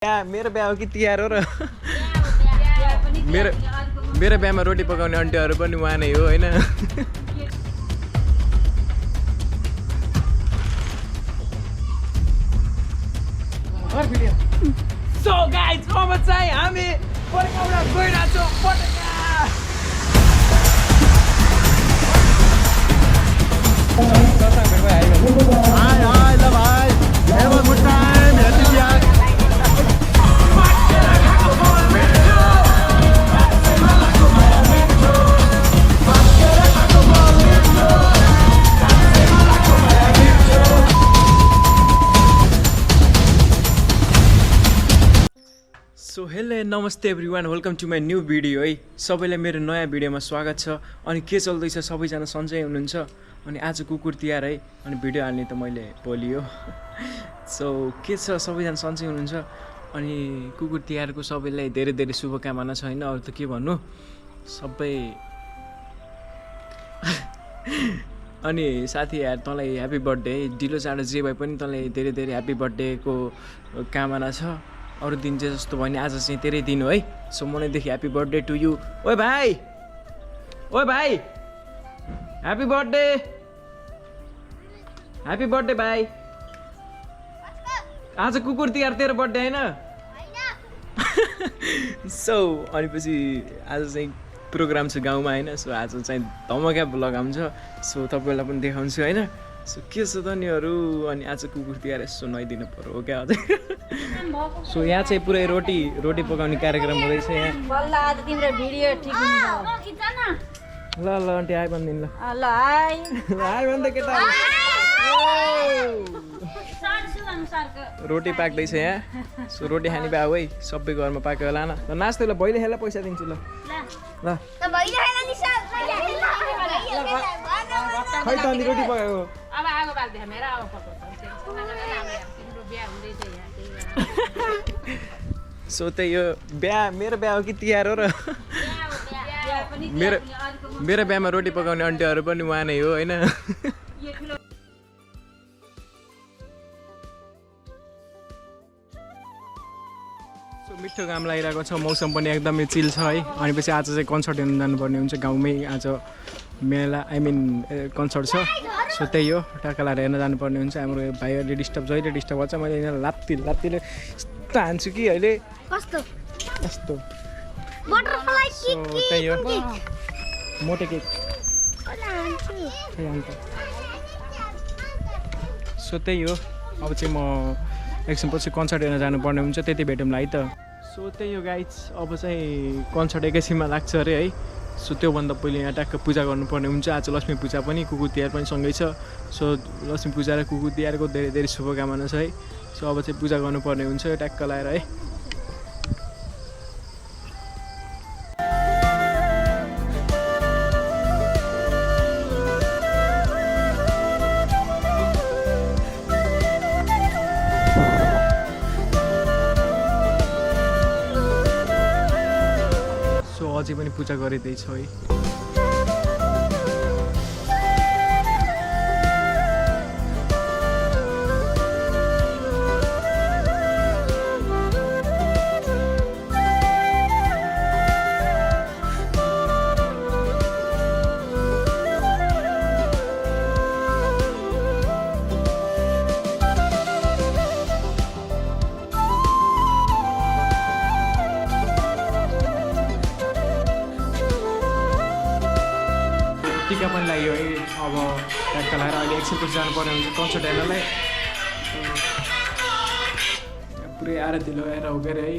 मेरो बिहा हो कि तिहार हो र मेरो बिहामा रोटी पकाउने आन्टीहरू पनि उहाँ नै हो हैन। सो गाइज अब चाहिँ हामी पड्काउन गइरहेछौँ पटका। हाय हाय ल भाइ हेभ अ गुड टाइम हेर्दै बिहा। सो हेलो नमस्ते everyone, welcome to my new video है। सबैलाई मेरो नयाँ भिडियोमा स्वागत छ। अनि के चल्दैछ, सबैजना सन्चै हुनुहुन्छ? अनि आज कुकुर तिहार है, अनि भिडियो हाल्ने त मैले भोलि हो। सो के छ, सबैजना सन्चै हुनुहुन्छ? अनि कुकुर तिहारको सबैलाई धेरै धेरै शुभकामना छ होइन, अरू त के भन्नु सबै। अनि साथी यार तँलाई ह्याप्पी बर्थडे है, ढिलो चाँडो जे भए पनि तँलाई धेरै धेरै ह्याप्पी बर्थडेको कामना छ। अरू दिन चाहिँ जस्तो भयो नि आज चाहिँ तेरै दिन हो है। सो मनैदेखि ह्याप्पी बर्थडे टु यु। ओए भाइ ह्याप्पी बर्थडे, ह्याप्पी बर्थडे भाइ। आज कुकुर तिहार तेरो बर्थडे होइन? सो अनिपछि आज चाहिँ प्रोग्राम छ गाउँमा होइन। सो आज चाहिँ धमाका भ्लग आउँछ, सो तपाईँलाई पनि देखाउँछु होइन। सो के छ त नि अरू? अनि आज कुकुर तिहार यसो नुहाइदिनु पर्यो हो क्या अझै। सो यहाँ चाहिँ पुरै रोटी पकाउने कार्यक्रम हुँदैछ यहाँ। ल ल आन्टी आइ भनिदिनु ल। आइ भन् त केटा। रोटी पाक्दैछ यहाँ। सो रोटी खाने भए है, सबै घरमा पाक्यो होला न। ल नाच्दै ल, भैले खेला पैसा दिन्छु ल। ल खै त अनि रोटी पकाएको। सो त्यही हो, मेरो बिहा हो कि तिहार हो र मेरो बिहामा रोटी पकाउने आन्टीहरू पनि उहाँ नै हो होइन। सो मिठो घाम लागिरहेको छ, मौसम पनि एकदमै चिल छ है। अनि पछि आज चाहिँ कन्सर्ट हेर्नु जानुपर्ने हुन्छ गाउँमै। आज मेला कन्सर्ट छ। सो त्यही हो, टाका लाएर हेर्न जानुपर्ने हुन्छ। हाम्रो भाइहरूले डिस्टर्ब जहिले डिस्टर्ब गर्छ। मैले यिनीहरूलाई लात्तीले यस्तो हान्छु कि अहिले यस्तो। त्यही हो, मोटे केक। सो त्यही हो, अब चाहिँ म एकछिनपछि कन्सर्ट हेर्न जानुपर्ने हुन्छ, त्यति भेटौँला है त। सो त्यही हो गाइज, अब चाहिँ कन्सर्ट एकैछिनमा लाग्छ अरे है। सो त्योभन्दा पहिले यहाँ ट्याक्क पूजा गर्नुपर्ने हुन्छ। आज लक्ष्मी पूजा पनि, कुकुर तिहार पनि सँगै छ। सो लक्ष्मी पूजा र कुकुर तिहारको धेरै धेरै शुभकामना छ है। सो अब चाहिँ पूजा गर्नुपर्ने हुन्छ ट्याक्क लाएर है। अझै पनि पूजा गरिँदैछ है। टिका पनि लाग्यो है। अब ट्याक्क लगाएर अहिले एकछिनपछि जानुपर्ने हुन्छ कन्सर्ट हेर्नलाई। पुरै आरती लगाएर हो गएर है।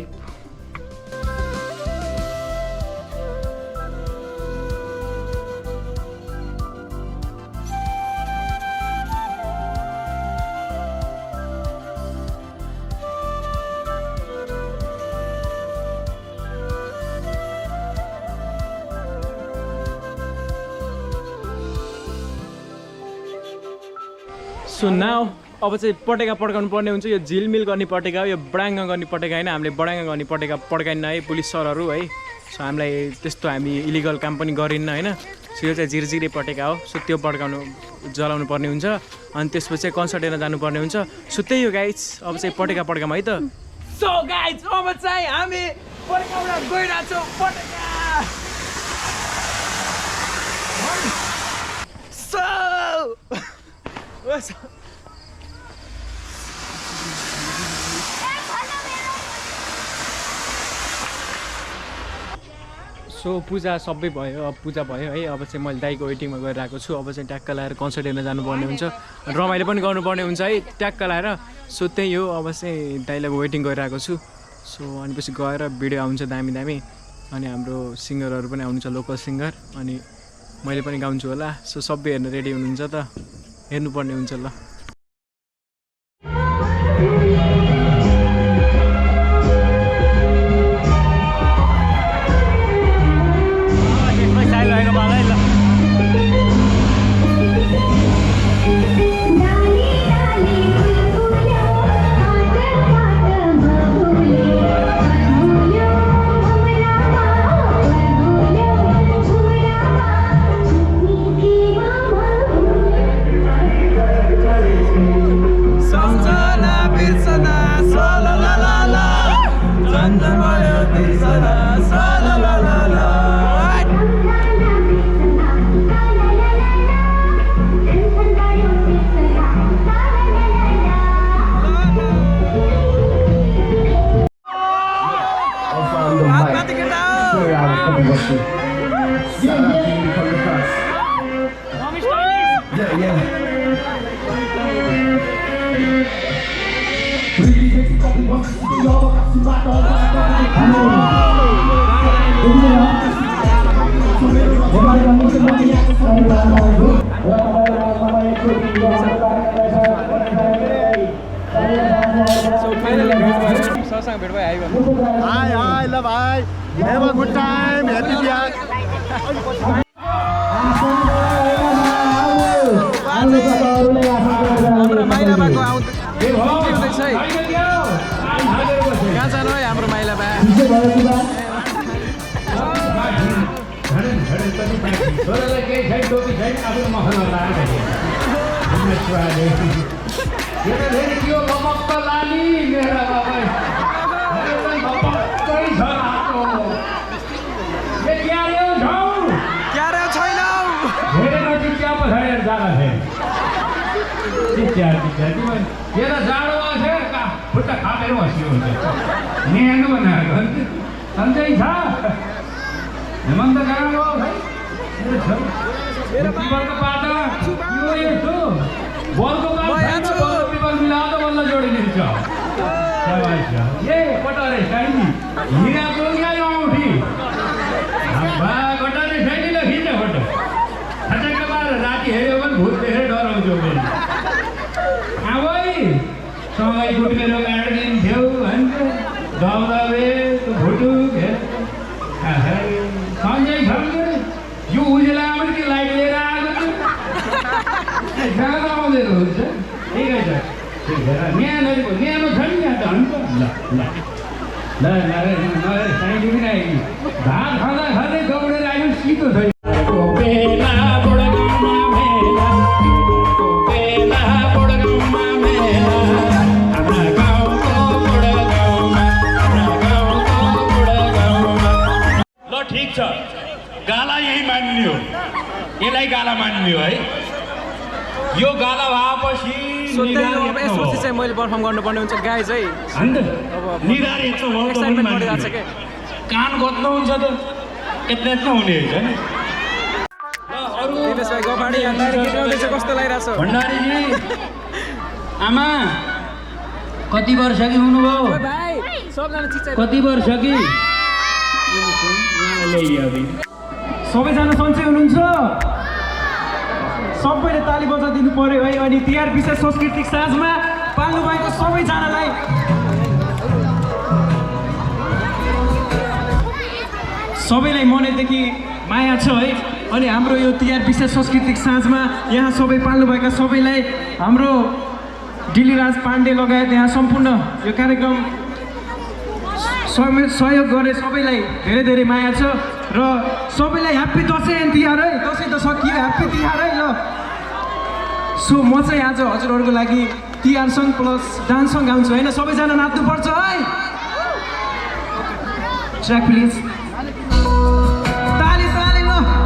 सो नाउ अब चाहिँ पटेका पड्काउनु पर्ने हुन्छ। यो झिलमिल गर्ने पटेका हो, यो बडाङ्गा गर्ने पटेका होइन। हामीले बडाङ्गा गर्ने पटेका पड्काइन्न है, पुलिस सरहरू है। सो हामीलाई त्यस्तो हामी इलिगल काम पनि गरिन्न होइन। सो यो चाहिँ झिरझिरे पटेका हो। सो त्यो जलाउनु पर्ने हुन्छ। अनि त्यसपछि कन्सर्ट हेर्न जानुपर्ने हुन्छ। सो त्यही हो गाइज, अब चाहिँ पटेका पड्काम है त। सो गाइज अब चाहिँ हामी पड्काउन गइरहेको छौँ पटका सो पूजा सबै भयो अब पूजा भयो है अब चाहिँ मैले दाइको वेटिङमा गरिरहेको छु अब चाहिँ ट्याक्क लाएर कन्सर्ट हेर्न जानुपर्ने हुन्छ रमाइलो पनि गर्नुपर्ने हुन्छ है ट्याक्क लाएर सो त्यही हो अब चाहिँ दाइलाई वेटिङ गरिरहेको छु सो अनि पछि गएर भिडियो आउँछ दामी दामी अनि हाम्रो सिङ्गरहरू पनि आउनुहुन्छ लोकल सिङ्गर अनि मैले पनि गाउँछु होला सो सबै हेर्न रेडी हुनुहुन्छ त हेर्नुपर्ने हुन्छ ल Hi, love, hi. Have a good time. Happy Tihar. हाम्रो माइलाबा हुँदैछ है कहाँ जानु है हाम्रो माइलाबा यो उजेलामा के लाइट लिएर आएको गाना आउँदैन हुन्छ ठिकै छ न्यानो छ नि यहाँ त हुन्छ ल साइड पनि आयो भात खाँदा खाँदै दौडेर आयो सिधो छ ठीक छ गाला यही मान्ने हो यसलाई गाला मान्ने हो है यो गाला भएपछि यसपछि चाहिँ मैले पर्फर्म गर्नुपर्ने हुन्छ गाइज है अब निरार यत्रो हो एक्साइटमेन्ट बढिरहेको छ के कान कत्नो हुन्छ त यत्रो यत्रो हुने हुन्छ नि दिनेश भाइ गफाडी गीत गाउँदैछ कस्तो लागिरहेछ भण्डारीजी आमा कति वर्ष कि हुनुभयो भाइ सबजना चिच्चा कति वर्ष कि सबैजना सन्चै हुनुहुन्छ सबैले ताली बजाइदिनु पर्यो है अनि तिहार विशेष सांस्कृतिक साँझमा पाल्नु भएको सबैजनालाई सबैलाई मनैदेखि माया छ है अनि हाम्रो यो तिहार विशेष सांस्कृतिक साँझमा यहाँ सबै पाल्नुभएका सबैलाई हाम्रो डिलिराज पाण्डे लगायत यहाँ सम्पूर्ण यो कार्यक्रम सहयोग गरे सबैलाई धेरै धेरै माया छ र सबैलाई ह्याप्पी दसैँ एन्ड तिहार है दसैँ त सकियो ह्याप्पी तिहार है ल सो म चाहिँ आज हजुरहरूको लागि Tihar song plus dance song गाउँछु होइन सबैजना नाच्नुपर्छ है Track please. Tali tali lo.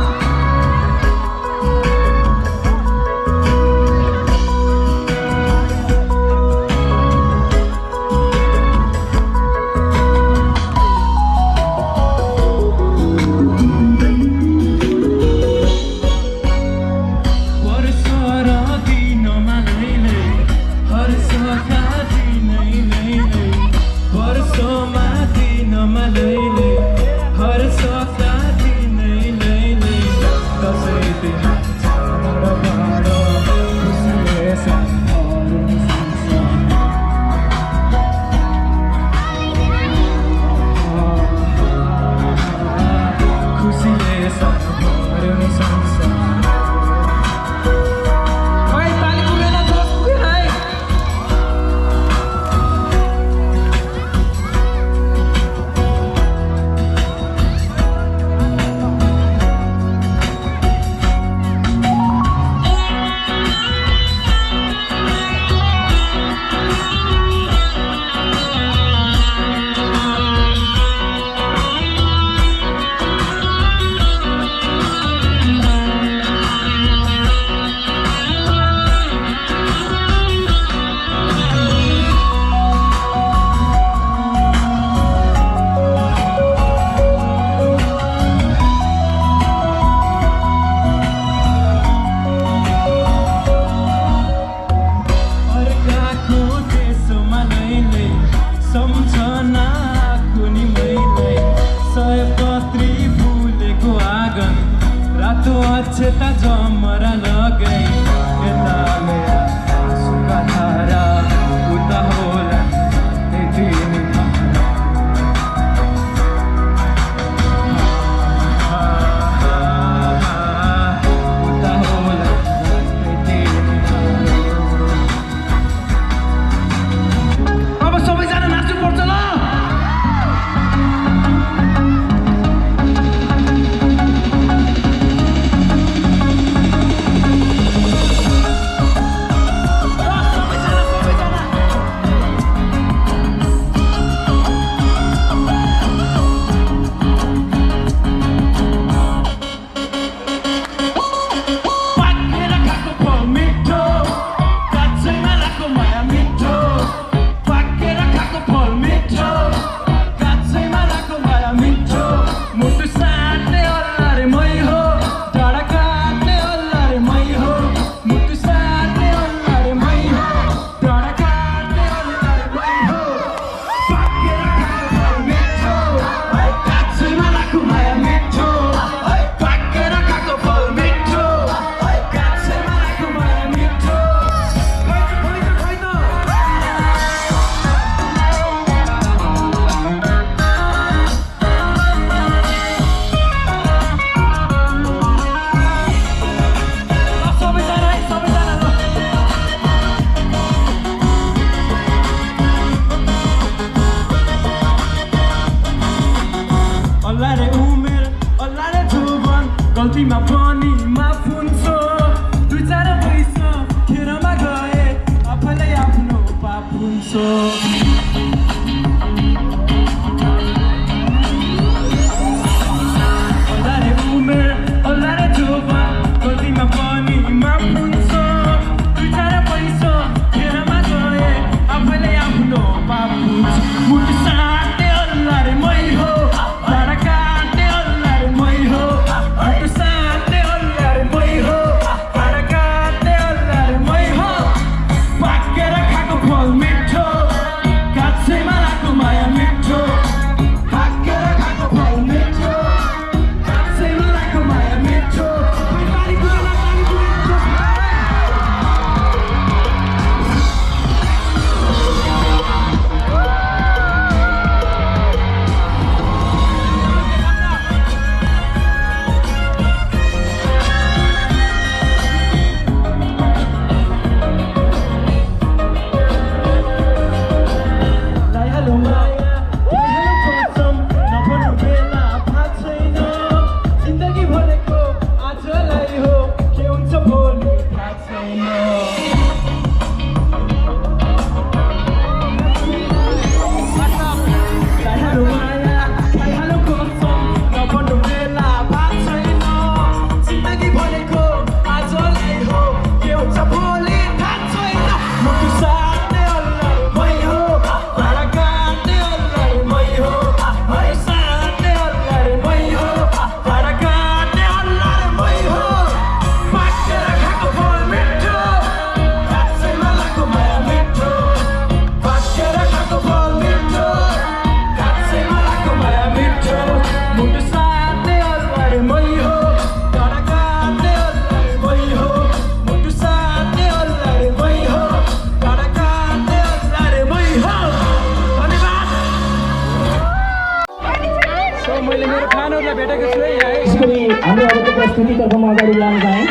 मेरो खानहरूलाई भेटेको छु है यहाँ है। त्यसरी हाम्रो अबको प्रस्तुतितर्फ म अगाडि लान चाहेँ।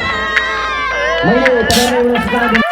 मैले तपाईँलाई एउटा सूचना